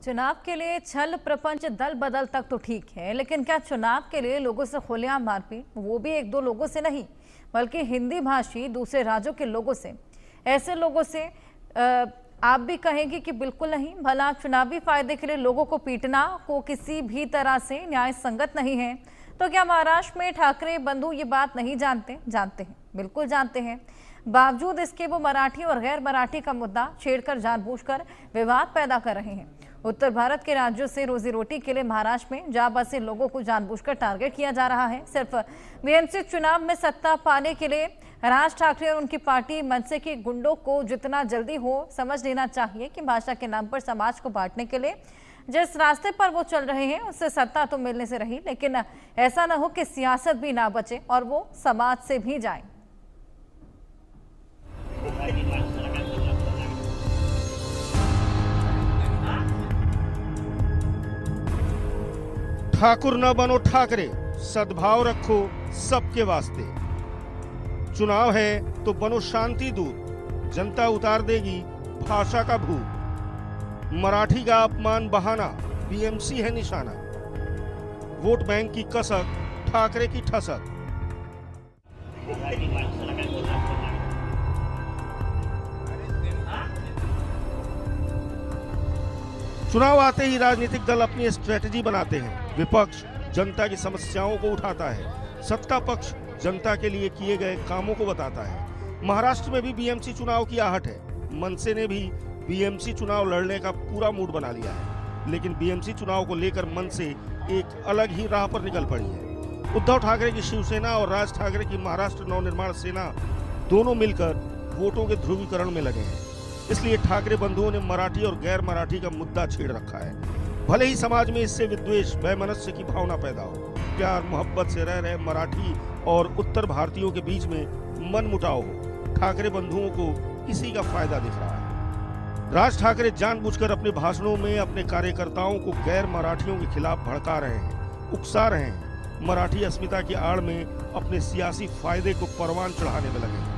चुनाव के लिए छल प्रपंच दल बदल तक तो ठीक है, लेकिन क्या चुनाव के लिए लोगों से खुलेआम मारपीट, वो भी एक दो लोगों से नहीं बल्कि हिंदी भाषी दूसरे राज्यों के लोगों से, ऐसे लोगों से आप भी कहेंगे कि बिल्कुल नहीं। भला चुनावी फायदे के लिए लोगों को पीटना को किसी भी तरह से न्याय संगत नहीं है। तो क्या महाराष्ट्र में ठाकरे बंधु ये बात नहीं जानते? जानते हैं, बिल्कुल जानते हैं। बावजूद इसके वो मराठी और गैर मराठी का मुद्दा छेड़कर जानबूझकर विवाद पैदा कर रहे हैं। उत्तर भारत के राज्यों से रोजी रोटी के लिए महाराष्ट्र में जा बसे लोगों को जानबूझकर टारगेट किया जा रहा है। सिर्फ बीएमसी चुनाव में सत्ता पाने के लिए राज ठाकरे और उनकी पार्टी मनसे के गुंडों को जितना जल्दी हो समझ लेना चाहिए कि भाषा के नाम पर समाज को बांटने के लिए जिस रास्ते पर वो चल रहे हैं उससे सत्ता तो मिलने से रही, लेकिन ऐसा ना हो कि सियासत भी ना बचे और वो समाज से भी जाए। ठाकुर न बनो ठाकरे, सद्भाव रखो सबके वास्ते। चुनाव है तो बनो शांति दूत, जनता उतार देगी भाषा का भूत। मराठी का अपमान बहाना, बीएमसी है निशाना। वोट बैंक की कसक, ठाकरे की ठसक। चुनाव आते ही राजनीतिक दल अपनी स्ट्रेटजी बनाते हैं। विपक्ष जनता की समस्याओं को उठाता है, सत्ता पक्ष जनता के लिए किए गए कामों को बताता है। महाराष्ट्र में भी बीएमसी चुनाव की आहट है। मनसे ने भी बीएमसी चुनाव लड़ने का पूरा मूड बना लिया है, लेकिन बीएमसी चुनाव को लेकर मनसे एक अलग ही राह पर निकल पड़ी है। उद्धव ठाकरे की शिवसेना और राज ठाकरे की महाराष्ट्र नवनिर्माण सेना दोनों मिलकर वोटों के ध्रुवीकरण में लगे हैं। इसलिए ठाकरे बंधुओं ने मराठी और गैर मराठी का मुद्दा छेड़ रखा है। भले ही समाज में इससे विद्वेष वैमनस्य की भावना पैदा हो, प्यार मोहब्बत से रह रहे मराठी और उत्तर भारतीयों के बीच में मनमुटाव हो, ठाकरे बंधुओं को इसी का फायदा दिख रहा है। राज ठाकरे जानबूझकर अपने भाषणों में अपने कार्यकर्ताओं को गैर मराठियों के खिलाफ भड़का रहे हैं, उकसा रहे हैं। मराठी अस्मिता की आड़ में अपने सियासी फायदे को परवान चढ़ाने में लगे हैं।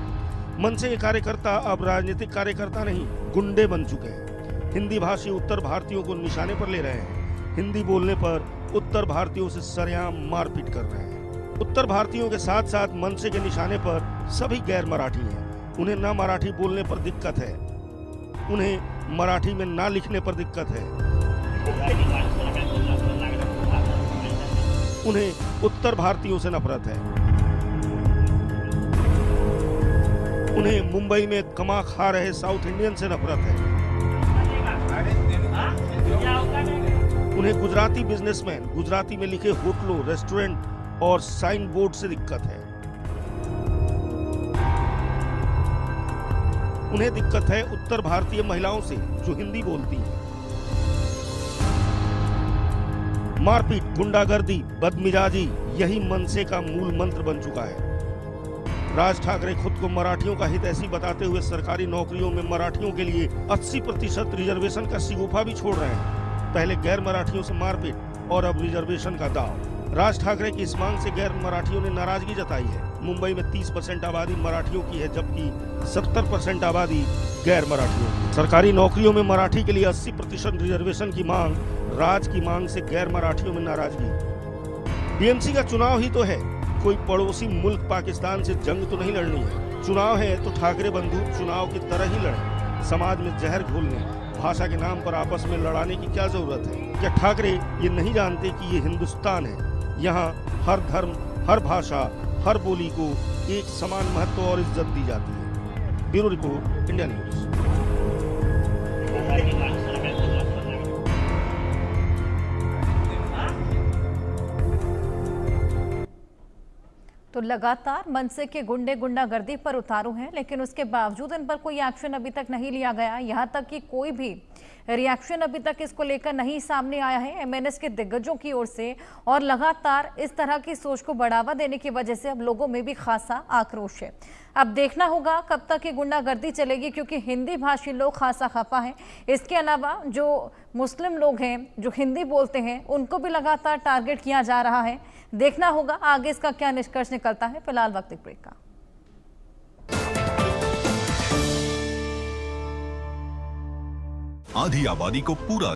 मनसे के कार्यकर्ता अब राजनीतिक कार्यकर्ता नहीं, गुंडे बन चुके हैं। हिंदी भाषी उत्तर भारतीयों को निशाने पर ले रहे हैं। हिंदी बोलने पर उत्तर भारतीयों से सरेआम मारपीट कर रहे हैं। उत्तर भारतीयों के साथ साथ मनसे के निशाने पर सभी गैर मराठी हैं। उन्हें ना मराठी बोलने पर दिक्कत है, उन्हें मराठी में ना लिखने पर दिक्कत है, उन्हें उत्तर भारतीयों से नफरत है, उन्हें मुंबई में कमा खा रहे साउथ इंडियन से नफरत है, उन्हें गुजराती बिजनेसमैन, गुजराती में लिखे होटलों, रेस्टोरेंट और साइन बोर्ड से दिक्कत है। उन्हें दिक्कत है उत्तर भारतीय महिलाओं से जो हिंदी बोलती हैं। मारपीट, गुंडागर्दी, बदमिजाजी यही मनसे का मूल मंत्र बन चुका है। राज ठाकरे खुद को मराठियों का हितैषी बताते हुए सरकारी नौकरियों में मराठियों के लिए 80% रिजर्वेशन का शिगुफा भी छोड़ रहे हैं। पहले गैर मराठियों से मारपीट और अब रिजर्वेशन का दाव। राज ठाकरे की इस मांग से गैर मराठियों ने नाराजगी जताई है। मुंबई में 30% आबादी मराठियों की है, जबकि 70% आबादी गैर मराठियों की। सरकारी नौकरियों में मराठी के लिए 80% रिजर्वेशन की मांग, राज की मांग से गैर मराठियों में नाराजगी। बीएमसी का चुनाव ही तो है, कोई पड़ोसी मुल्क पाकिस्तान से जंग तो नहीं लड़नी है। चुनाव है तो ठाकरे बंधु चुनाव की तरह ही लड़े। समाज में जहर घोलने, भाषा के नाम पर आपस में लड़ाने की क्या जरूरत है? क्या ठाकरे ये नहीं जानते कि ये हिंदुस्तान है? यहाँ हर धर्म, हर भाषा, हर बोली को एक समान महत्व और इज्जत दी जाती है। Bureau report, India news. तो लगातार मनसे के गुंडे गुंडागर्दी पर उतारू हैं, लेकिन उसके बावजूद इन पर कोई एक्शन अभी तक नहीं लिया गया। यहाँ तक कि कोई भी रिएक्शन अभी तक इसको लेकर नहीं सामने आया है एमएनएस के दिग्गजों की ओर से। और लगातार इस तरह की सोच को बढ़ावा देने की वजह से अब लोगों में भी खासा आक्रोश है। अब देखना होगा कब तक ये गुंडागर्दी चलेगी, क्योंकि हिंदी भाषी लोग खासा खफा हैं। इसके अलावा जो मुस्लिम लोग हैं जो हिंदी बोलते हैं उनको भी लगातार टारगेट किया जा रहा है। देखना होगा आगे इसका क्या निष्कर्ष निकलता है। फिलहाल वक्त एक ब्रेक का। आधी आबादी को पूरा